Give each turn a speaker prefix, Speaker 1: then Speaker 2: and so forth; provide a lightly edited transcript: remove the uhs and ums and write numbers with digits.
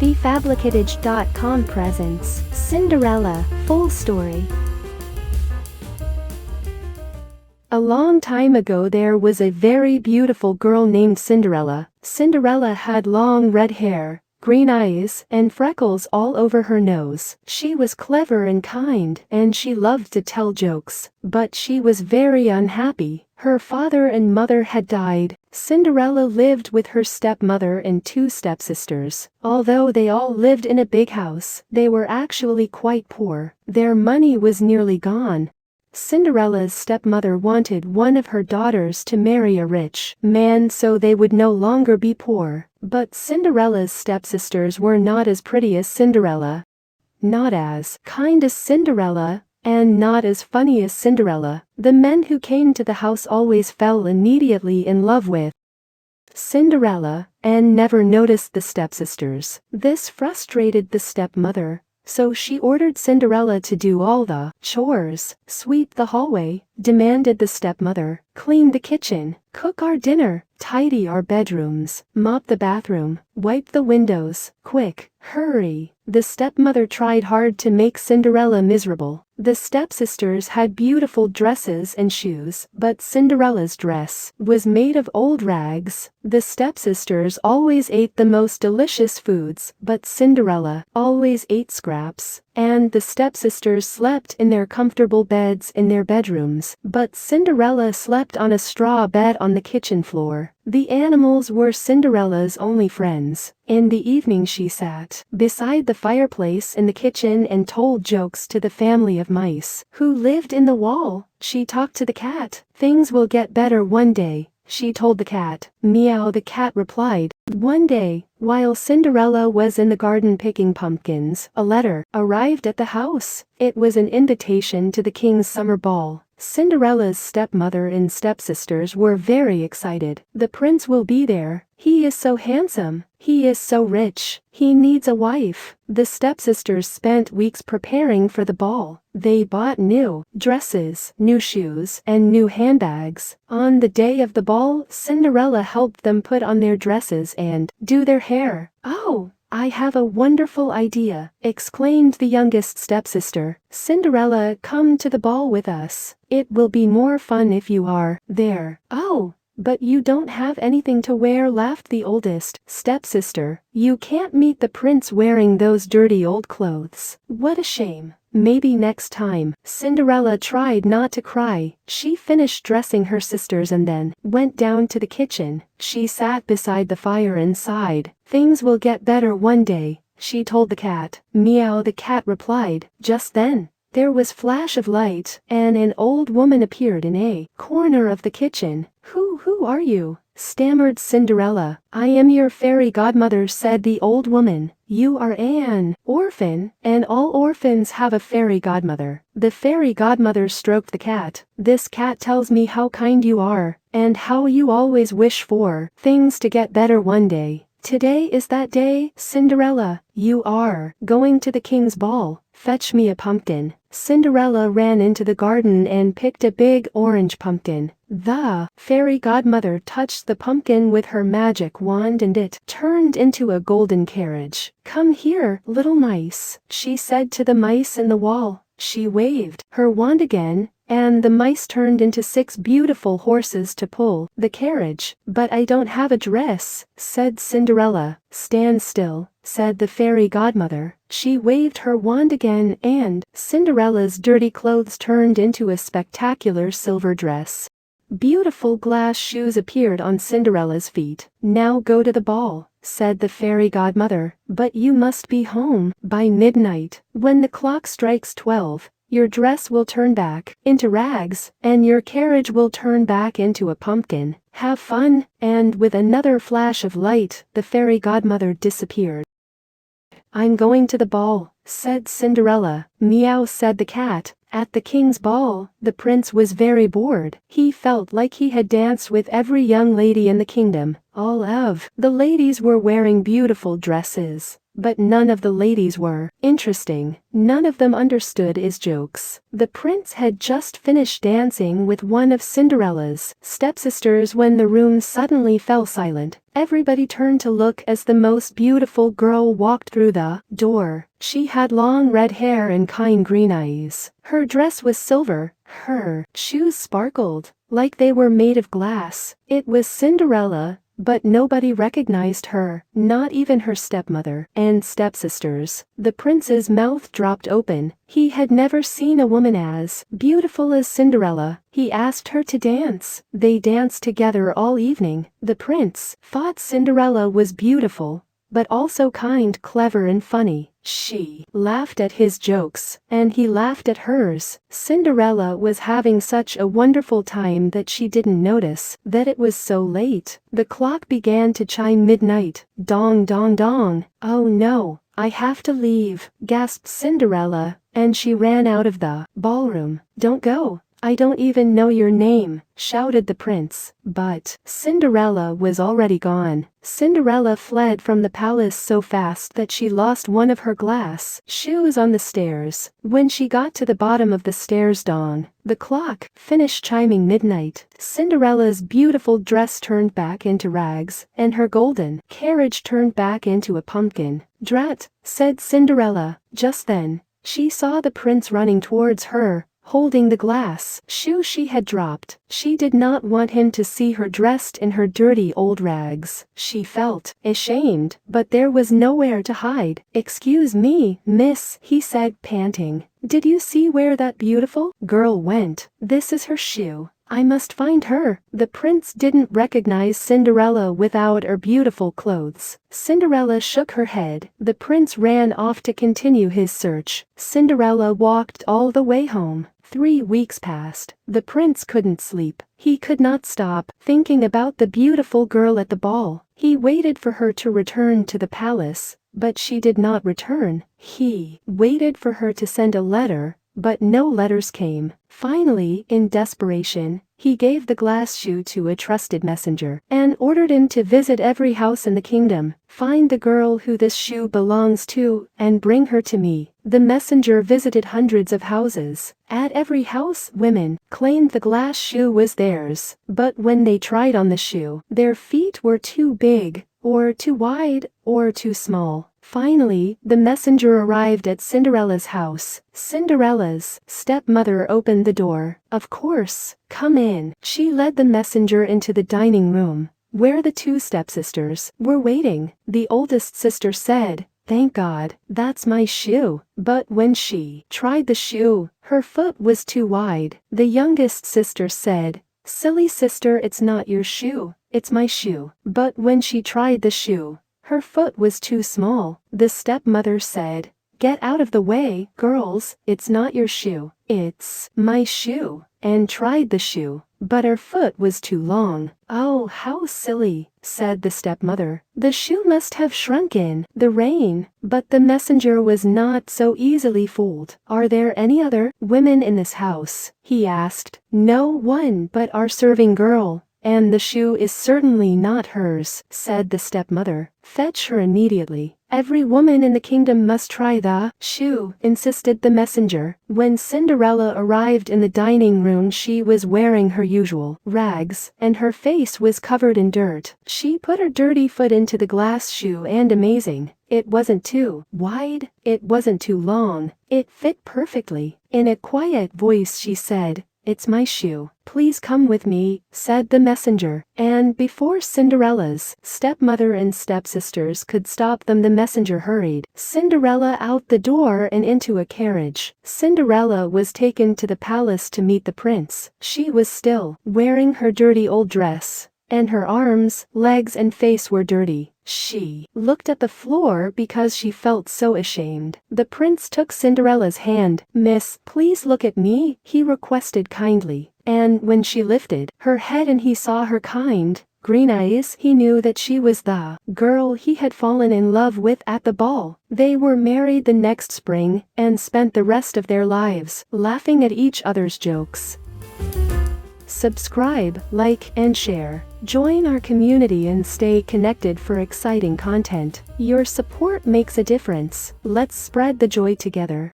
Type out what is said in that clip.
Speaker 1: thefabricatedge.com presents Cinderella, full story. A long time ago there was a very beautiful girl named Cinderella. Cinderella had long red hair, green eyes, and freckles all over her nose. She was clever and kind, and she loved to tell jokes. But she was very unhappy. Her father and mother had died. Cinderella lived with her stepmother and two stepsisters. Although they all lived in a big house, they were actually quite poor. Their money was nearly gone. Cinderella's stepmother wanted one of her daughters to marry a rich man so they would no longer be poor. But Cinderella's stepsisters were not as pretty as Cinderella, not as kind as Cinderella, and not as funny as Cinderella. The men who came to the house always fell immediately in love with Cinderella, and never noticed the stepsisters. This frustrated the stepmother, so she ordered Cinderella to do all the chores, sweep the hallway, demanded the stepmother, clean the kitchen, cook our dinner, tidy our bedrooms, mop the bathroom, wipe the windows, quick, hurry. The stepmother tried hard to make Cinderella miserable. The stepsisters had beautiful dresses and shoes, but Cinderella's dress was made of old rags. The stepsisters always ate the most delicious foods, but Cinderella always ate scraps. And the stepsisters slept in their comfortable beds in their bedrooms, but Cinderella slept on a straw bed on the kitchen floor. The animals were Cinderella's only friends. In the evening she sat beside the fireplace in the kitchen and told jokes to the family of mice who lived in the wall. She talked to the cat. "Things will get better one day," she told the cat. "Meow," the cat replied. One day, while Cinderella was in the garden picking pumpkins, a letter arrived at the house. It was an invitation to the king's summer ball. Cinderella's stepmother and stepsisters were very excited. "The prince will be there. He is so handsome. He is so rich. He needs a wife." The stepsisters spent weeks preparing for the ball. They bought new dresses, new shoes, and new handbags. On the day of the ball, Cinderella helped them put on their dresses and do their hair. "Oh, I have a wonderful idea," exclaimed the youngest stepsister. "Cinderella, come to the ball with us. It will be more fun if you are there." "Oh, but you don't have anything to wear," laughed the oldest stepsister. "You can't meet the prince wearing those dirty old clothes." "What a shame. Maybe next time." Cinderella tried not to cry. She finished dressing her sisters and then went down to the kitchen. She sat beside the fire and sighed. "Things will get better one day," she told the cat. "Meow," the cat replied. Just then, there was flash of light, and an old woman appeared in a corner of the kitchen. Who are you?" stammered Cinderella. "I am your fairy godmother," said the old woman. "You are an orphan, and all orphans have a fairy godmother." The fairy godmother stroked the cat. "This cat tells me how kind you are, and how you always wish for things to get better one day. Today is that day, Cinderella. You are going to the king's ball. Fetch me a pumpkin." Cinderella ran into the garden and picked a big orange pumpkin. The fairy godmother touched the pumpkin with her magic wand and it turned into a golden carriage. "Come here, little mice," she said to the mice in the wall. She waved her wand again, and the mice turned into 6 beautiful horses to pull the carriage. "But I don't have a dress," said Cinderella. "Stand still," said the fairy godmother. She waved her wand again, and Cinderella's dirty clothes turned into a spectacular silver dress. Beautiful glass shoes appeared on Cinderella's feet. "Now go to the ball," said the fairy godmother. "But you must be home by midnight. When the clock strikes 12, your dress will turn back into rags, and your carriage will turn back into a pumpkin. Have fun." And with another flash of light, the fairy godmother disappeared. "I'm going to the ball," said Cinderella. "Meow," said the cat. At the king's ball, the prince was very bored. He felt like he had danced with every young lady in the kingdom. All of the ladies were wearing beautiful dresses, but none of the ladies were interesting. None of them understood his jokes. The prince had just finished dancing with one of Cinderella's stepsisters when the room suddenly fell silent. Everybody turned to look as the most beautiful girl walked through the door. She had long red hair and kind green eyes. Her dress was silver. Her shoes sparkled like they were made of glass. It was Cinderella. But nobody recognized her, not even her stepmother and stepsisters. The prince's mouth dropped open. He had never seen a woman as beautiful as Cinderella. He asked her to dance. They danced together all evening. The prince thought Cinderella was beautiful, but also kind, clever, and funny. She laughed at his jokes, and he laughed at hers. Cinderella was having such a wonderful time that she didn't notice that it was so late. The clock began to chime midnight. Dong, dong, dong. Oh no, I have to leave, gasped Cinderella, and she ran out of the ballroom. Don't go. I don't even know your name, shouted the prince. But Cinderella was already gone. Cinderella fled from the palace so fast that she lost one of her glass shoes on the stairs. When she got to the bottom of the stairs, the clock finished chiming midnight. Cinderella's beautiful dress turned back into rags, and her golden carriage turned back into a pumpkin. Drat, said Cinderella. Just then, she saw the prince running towards her, holding the glass shoe she had dropped. She did not want him to see her dressed in her dirty old rags. She felt ashamed, but there was nowhere to hide. Excuse me, miss, he said, panting. Did you see where that beautiful girl went? This is her shoe. I must find her. The prince didn't recognize Cinderella without her beautiful clothes. Cinderella shook her head. The prince ran off to continue his search. Cinderella walked all the way home. 3 weeks passed. The prince couldn't sleep. He could not stop thinking about the beautiful girl at the ball. He waited for her to return to the palace, but she did not return. He waited for her to send a letter, but no letters came. Finally, in desperation, he gave the glass shoe to a trusted messenger and ordered him to visit every house in the kingdom. Find the girl who this shoe belongs to and bring her to me. The messenger visited hundreds of houses. At every house, women claimed the glass shoe was theirs, but when they tried on the shoe, their feet were too big, or too wide, or too small. Finally, the messenger arrived at Cinderella's house. Cinderella's stepmother opened the door. Of course, come in. She led the messenger into the dining room, where the 2 stepsisters were waiting. The oldest sister said, "Thank God, that's my shoe." But when she tried the shoe, her foot was too wide. The youngest sister said, "Silly sister, it's not your shoe, it's my shoe." But when she tried the shoe, her foot was too small. The stepmother said, "Get out of the way, girls, it's not your shoe, it's my shoe," and tried the shoe, but her foot was too long. "Oh, how silly," said the stepmother. "The shoe must have shrunken the rain." But the messenger was not so easily fooled. "Are there any other women in this house?" he asked. "No one but our serving girl. And the shoe is certainly not hers," said the stepmother. "Fetch her immediately." "Every woman in the kingdom must try the shoe," insisted the messenger. When Cinderella arrived in the dining room, she was wearing her usual rags, and her face was covered in dirt. She put her dirty foot into the glass shoe, and amazing, it wasn't too wide, it wasn't too long, it fit perfectly. In a quiet voice she said, "It's my shoe. Please come with me," said the messenger. And before Cinderella's stepmother and stepsisters could stop them, the messenger hurried Cinderella out the door and into a carriage. Cinderella was taken to the palace to meet the prince. She was still wearing her dirty old dress, and her arms, legs, and face were dirty. She looked at the floor because she felt so ashamed. The prince took Cinderella's hand. "Miss, please look at me," he requested kindly. And when she lifted her head and he saw her kind, Green Eyes, he knew that she was the girl he had fallen in love with at the ball. They were married the next spring and spent the rest of their lives laughing at each other's jokes. Subscribe, like, and share. Join our community and stay connected for exciting content. Your support makes a difference. Let's spread the joy together.